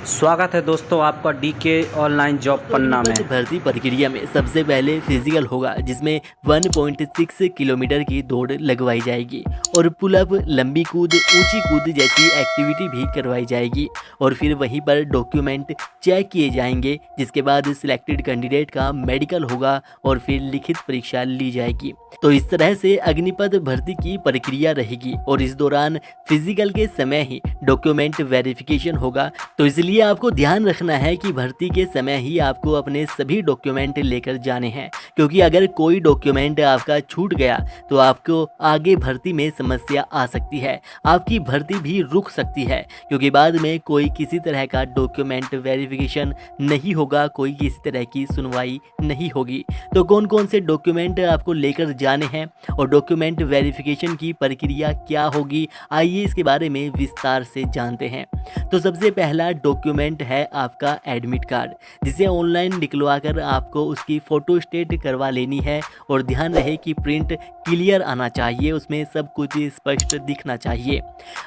स्वागत है दोस्तों आपका डीके ऑनलाइन जॉब पन्ना में। भर्ती प्रक्रिया में सबसे पहले फिजिकल होगा, जिसमें 1.6 किलोमीटर की दौड़ लगवाई जाएगी और पुलअप, लंबी कूद, ऊंची कूद जैसी एक्टिविटी भी करवाई जाएगी और फिर वहीं पर डॉक्यूमेंट चेक किए जाएंगे, जिसके बाद सिलेक्टेड कैंडिडेट का मेडिकल होगा और फिर लिखित परीक्षा ली जाएगी। तो इस तरह से अग्निपथ भर्ती की प्रक्रिया रहेगी और इस दौरान फिजिकल के समय ही डॉक्यूमेंट वेरिफिकेशन होगा। तो इसलिए आपको ध्यान रखना है कि भर्ती के समय ही आपको अपने सभी डॉक्यूमेंट लेकर जाने हैं, क्योंकि अगर कोई डॉक्यूमेंट आपका छूट गया तो आपको आगे भर्ती में समस्या आ सकती है, आपकी भर्ती भी रुक सकती है, क्योंकि बाद में कोई किसी तरह का डॉक्यूमेंट वेरिफिकेशन नहीं होगा, कोई किसी तरह की सुनवाई नहीं होगी। तो कौन कौन से डॉक्यूमेंट आपको लेकर जाने हैं और डॉक्यूमेंट वेरिफिकेशन की प्रक्रिया क्या होगी, आइए इसके बारे में विस्तार से जानते हैं। तो सबसे पहला डॉक्यूमेंट है आपका एडमिट कार्ड, जिसे ऑनलाइन निकलवा कर आपको उसकी फ़ोटो स्टेट करवा लेनी है और ध्यान रहे कि प्रिंट क्लियर आना चाहिए, उसमें सब कुछ स्पष्ट दिखना चाहिए।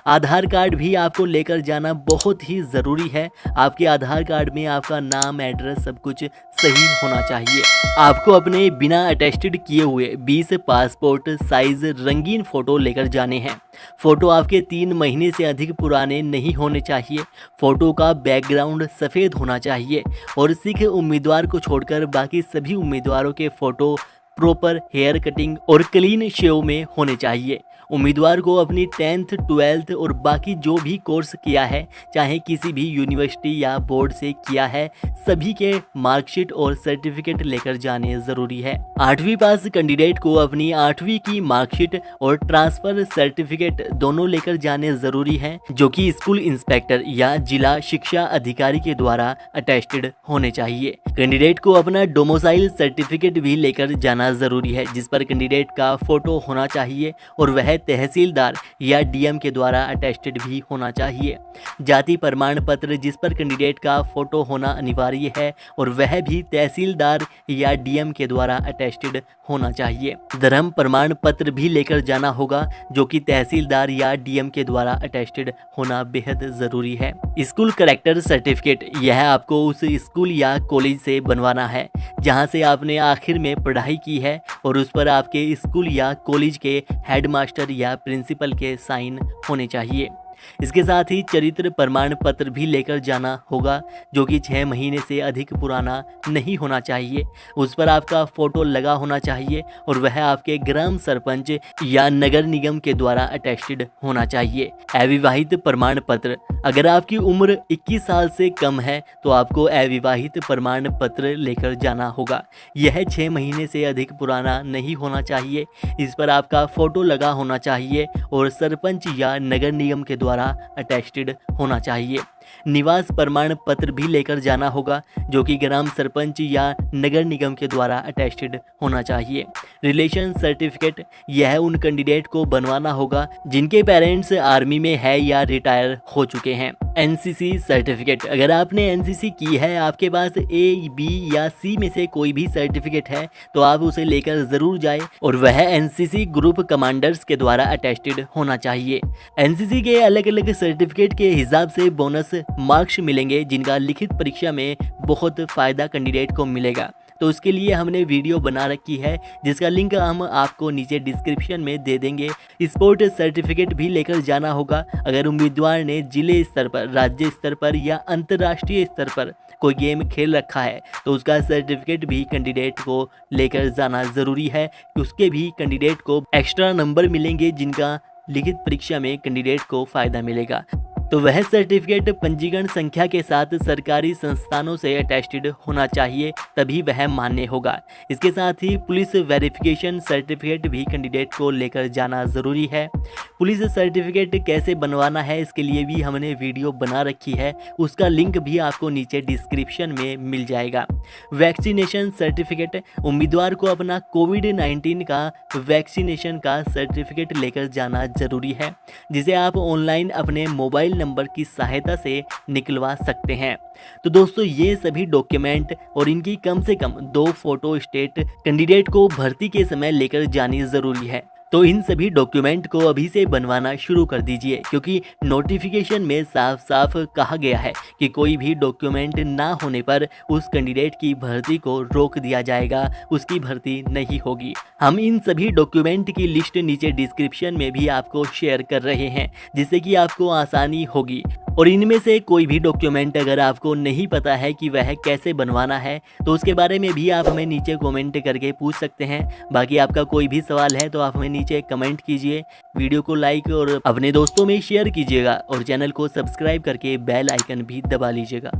आधार कार्ड भी आपको लेकर जाना बहुत ही ज़रूरी है। आपके आधार कार्ड में आपका नाम, एड्रेस सब कुछ सही होना चाहिए। आपको अपने बिना अटेस्टेड किए हुए 20 पासपोर्ट साइज रंगीन फ़ोटो लेकर जाने हैं। फ़ोटो आपके 3 महीने से अधिक पुराने नहीं होने चाहिए। फ़ोटो का बैकग्राउंड सफ़ेद होना चाहिए और सिख उम्मीदवार को छोड़कर बाकी सभी उम्मीदवारों के फ़ोटो प्रॉपर हेयर कटिंग और क्लीन शेव में होने चाहिए। उम्मीदवार को अपनी 10th, 12th और बाकी जो भी कोर्स किया है, चाहे किसी भी यूनिवर्सिटी या बोर्ड से किया है, सभी के मार्कशीट और सर्टिफिकेट लेकर जाने ज़रूरी है। 8वीं पास कैंडिडेट को अपनी 8वीं की मार्कशीट और ट्रांसफ़र सर्टिफिकेट दोनों लेकर जाने ज़रूरी हैं, जो कि स्कूल इंस्पेक्टर या जिला शिक्षा अधिकारी के द्वारा अटेस्टेड होने चाहिए। कैंडिडेट को अपना डोमिसाइल सर्टिफिकेट भी लेकर जाना ज़रूरी है, जिस पर कैंडिडेट का फ़ोटो होना चाहिए और वह तहसीलदार या डीएम के द्वारा अटेस्टेड भी होना चाहिए। जाति प्रमाण पत्र, जिस पर कैंडिडेट का फोटो होना अनिवार्य है और वह भी तहसीलदार या डीएम के द्वारा अटेस्टेड होना चाहिए। धर्म प्रमाण पत्र भी लेकर जाना होगा, जो कि तहसीलदार या डीएम के द्वारा अटेस्टेड होना बेहद ज़रूरी है। स्कूल कैरेक्टर सर्टिफिकेट, यह आपको उस स्कूल या कॉलेज से बनवाना है जहां से आपने आखिर में पढ़ाई की है और उस पर आपके स्कूल या कॉलेज के हेडमास्टर या प्रिंसिपल के साइन होने चाहिए। इसके साथ ही चरित्र प्रमाण पत्र भी लेकर जाना होगा, जो कि 6 महीने से अधिक पुराना नहीं होना चाहिए। उस पर आपका फ़ोटो लगा होना चाहिए और वह आपके ग्राम सरपंच या नगर निगम के द्वारा अटेस्टेड होना चाहिए। अविवाहित प्रमाण पत्र, अगर आपकी उम्र 21 साल से कम है तो आपको अविवाहित प्रमाण पत्र लेकर जाना होगा। यह 6 महीने से अधिक पुराना नहीं होना चाहिए। इस पर आपका फ़ोटो लगा होना चाहिए और सरपंच या नगर निगम के द्वारा अटेस्टेड होना चाहिए। निवास प्रमाण पत्र भी लेकर जाना होगा, जो कि ग्राम सरपंच या नगर निगम के द्वारा अटेस्टेड होना चाहिए। रिलेशन सर्टिफिकेट, यह उन कैंडिडेट को बनवाना होगा जिनके पेरेंट्स आर्मी में है या रिटायर हो चुके हैं। एनसीसी सर्टिफिकेट, अगर आपने एनसीसी की है, आपके पास ए, बी या सी में से कोई भी सर्टिफिकेट है तो आप उसे लेकर ज़रूर जाए और वह एनसीसी ग्रुप कमांडर्स के द्वारा अटेस्टेड होना चाहिए। एनसीसी के अलग अलग सर्टिफिकेट के हिसाब से बोनस मार्क्स मिलेंगे, जिनका लिखित परीक्षा में बहुत फ़ायदा कैंडिडेट को मिलेगा। तो उसके लिए हमने वीडियो बना रखी है, जिसका लिंक हम आपको नीचे डिस्क्रिप्शन में दे देंगे। स्पोर्ट सर्टिफिकेट भी लेकर जाना होगा। अगर उम्मीदवार ने जिले स्तर पर, राज्य स्तर पर या अंतर्राष्ट्रीय स्तर पर कोई गेम खेल रखा है तो उसका सर्टिफिकेट भी कैंडिडेट को लेकर जाना ज़रूरी है। उसके भी कैंडिडेट को एक्स्ट्रा नंबर मिलेंगे, जिनका लिखित परीक्षा में कैंडिडेट को फ़ायदा मिलेगा। तो वह सर्टिफिकेट पंजीकरण संख्या के साथ सरकारी संस्थानों से अटेस्टेड होना चाहिए, तभी वह मान्य होगा। इसके साथ ही पुलिस वेरिफिकेशन सर्टिफिकेट भी कैंडिडेट को लेकर जाना ज़रूरी है। पुलिस सर्टिफिकेट कैसे बनवाना है, इसके लिए भी हमने वीडियो बना रखी है, उसका लिंक भी आपको नीचे डिस्क्रिप्शन में मिल जाएगा। वैक्सीनेशन सर्टिफिकेट, उम्मीदवार को अपना कोविड-19 का वैक्सीनेशन का सर्टिफिकेट लेकर जाना ज़रूरी है, जिसे आप ऑनलाइन अपने मोबाइल नंबर की सहायता से निकलवा सकते हैं। तो दोस्तों, ये सभी डॉक्यूमेंट और इनकी कम से कम 2 फोटो स्टेट कैंडिडेट को भर्ती के समय लेकर जानी ज़रूरी है। तो इन सभी डॉक्यूमेंट को अभी से बनवाना शुरू कर दीजिए, क्योंकि नोटिफिकेशन में साफ साफ कहा गया है कि कोई भी डॉक्यूमेंट ना होने पर उस कैंडिडेट की भर्ती को रोक दिया जाएगा, उसकी भर्ती नहीं होगी। हम इन सभी डॉक्यूमेंट की लिस्ट नीचे डिस्क्रिप्शन में भी आपको शेयर कर रहे हैं, जिससे कि आपको आसानी होगी। और इनमें से कोई भी डॉक्यूमेंट अगर आपको नहीं पता है कि वह कैसे बनवाना है, तो उसके बारे में भी आप हमें नीचे कमेंट करके पूछ सकते हैं। बाकी आपका कोई भी सवाल है तो आप हमें नीचे कमेंट कीजिए, वीडियो को लाइक और अपने दोस्तों में शेयर कीजिएगा और चैनल को सब्सक्राइब करके बेल आइकन भी दबा लीजिएगा।